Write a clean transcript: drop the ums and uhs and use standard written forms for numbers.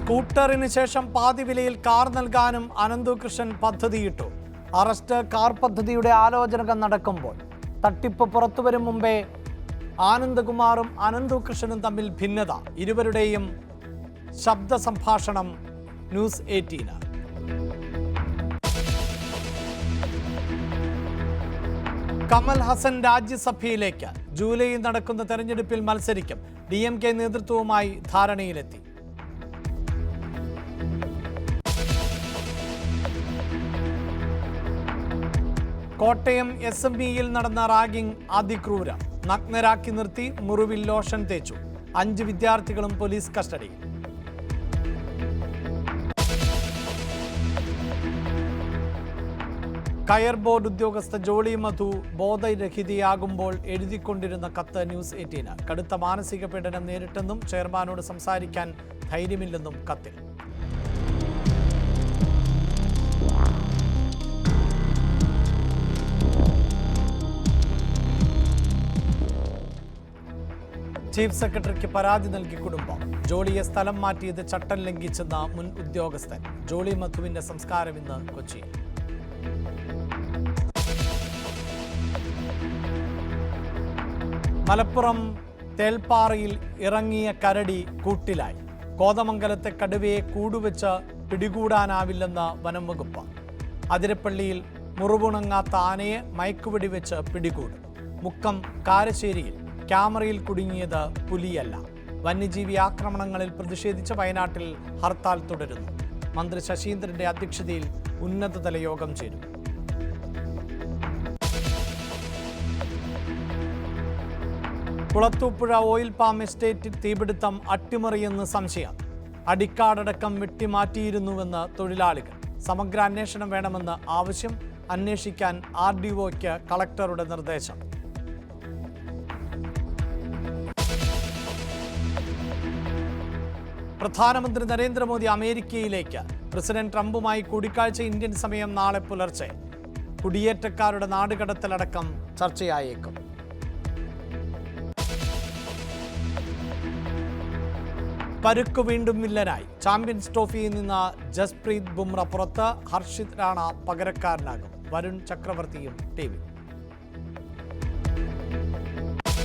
സ്കൂട്ടറിന് ശേഷം പാതി വിലയിൽ കാർ നൽകാനും അനന്തകൃഷ്ണൻ പദ്ധതിയിട്ടു. അറസ്റ്റ് കാർ പദ്ധതിയുടെ ആലോചനകൾ നടക്കുമ്പോൾ തട്ടിപ്പ് പുറത്തുവരും മുമ്പേ ആനന്ദകുമാറും അനന്തകൃഷ്ണനും തമ്മിൽ ഭിന്നത. ഇരുവരുടെയും ശബ്ദ സംഭാഷണം ന്യൂസ് 18. കമൽ ഹസൻ രാജ്യസഭയിലേക്ക്. ജൂലൈയിൽ നടക്കുന്ന തെരഞ്ഞെടുപ്പിൽ മത്സരിക്കും. DMK നേതൃത്വവുമായി ധാരണയിലെത്തി. കോട്ടയം SMBയിൽ നടന്ന റാഗിംഗ് അതിക്രൂരം. നഗ്നരാക്കി നിർത്തി മുറിവിൽ ലോഷൻ തേച്ചു. 5 വിദ്യാർത്ഥികളും പോലീസ് കസ്റ്റഡിയിൽ. കയർ ബോർഡ് ഉദ്യോഗസ്ഥ ജോളി മധു ബോധരഹിതയാകുമ്പോൾ എഴുതിക്കൊണ്ടിരുന്ന കത്ത് ന്യൂസ് 18. കടുത്ത മാനസിക പീഡനം നേരിട്ടെന്നും ചെയർമാനോട് സംസാരിക്കാൻ ധൈര്യമില്ലെന്നും കത്തിൽ. ചീഫ് സെക്രട്ടറിക്ക് പരാതി നൽകി കുടുംബം. ജോളിയെ സ്ഥലം മാറ്റിയത് ചട്ടം ലംഘിച്ചെന്ന മുൻ ഉദ്യോഗസ്ഥൻ. ജോളി മധുവിന്റെ സംസ്കാരം ഇന്ന് കൊച്ചിയിൽ. മലപ്പുറം തേൽപ്പാറയിൽ ഇറങ്ങിയ കരടി കൂട്ടിലായി. കോതമംഗലത്തെ കടുവയെ കൂടുവെച്ച് പിടികൂടാനാവില്ലെന്ന് വനം വകുപ്പ്. അതിരപ്പള്ളിയിൽ മുറിവുണങ്ങാത്ത ആനയെ മയക്കുവെടി വെച്ച് പിടികൂടും. മുക്കം കാരശ്ശേരിയിൽ ക്യാമറയിൽ കുടുങ്ങിയത് പുലിയല്ല. വന്യജീവി ആക്രമണങ്ങളിൽ പ്രതിഷേധിച്ച് വയനാട്ടിൽ ഹർത്താൽ തുടരുന്നു. മന്ത്രി ശശീന്ദ്രന്റെ അധ്യക്ഷതയിൽ ഉന്നതതല യോഗം ചേരും. കുളത്തൂപ്പുഴ ഓയിൽ പാം എസ്റ്റേറ്റിൽ തീപിടുത്തം. അട്ടിമറിയെന്ന് സംശയം. അടിക്കാടടക്കം വെട്ടിമാറ്റിയിരുന്നുവെന്ന് തൊഴിലാളികൾ. സമഗ്ര അന്വേഷണം വേണമെന്ന് ആവശ്യം. അന്വേഷിക്കാൻ RDOയ്ക്ക് കളക്ടറുടെ നിർദ്ദേശം. പ്രധാനമന്ത്രി നരേന്ദ്രമോദി അമേരിക്കയിലേക്ക്. പ്രസിഡന്റ് ട്രംപുമായി കൂടിക്കാഴ്ച ഇന്ത്യൻ സമയം നാളെ പുലർച്ചെ. കുടിയേറ്റക്കാരുടെ നാടുകടത്തലടക്കം ചർച്ചയായേക്കും. പരുക്ക് വീണ്ടും വില്ലനായി. ചാമ്പ്യൻസ് ട്രോഫിയിൽ നിന്ന് ജസ്പ്രീത് ബുംറ പുറത്ത്. ഹർഷിത് റാണ പകരക്കാരനാകും. വരുൺ ചക്രവർത്തിയും ടീമിൽ.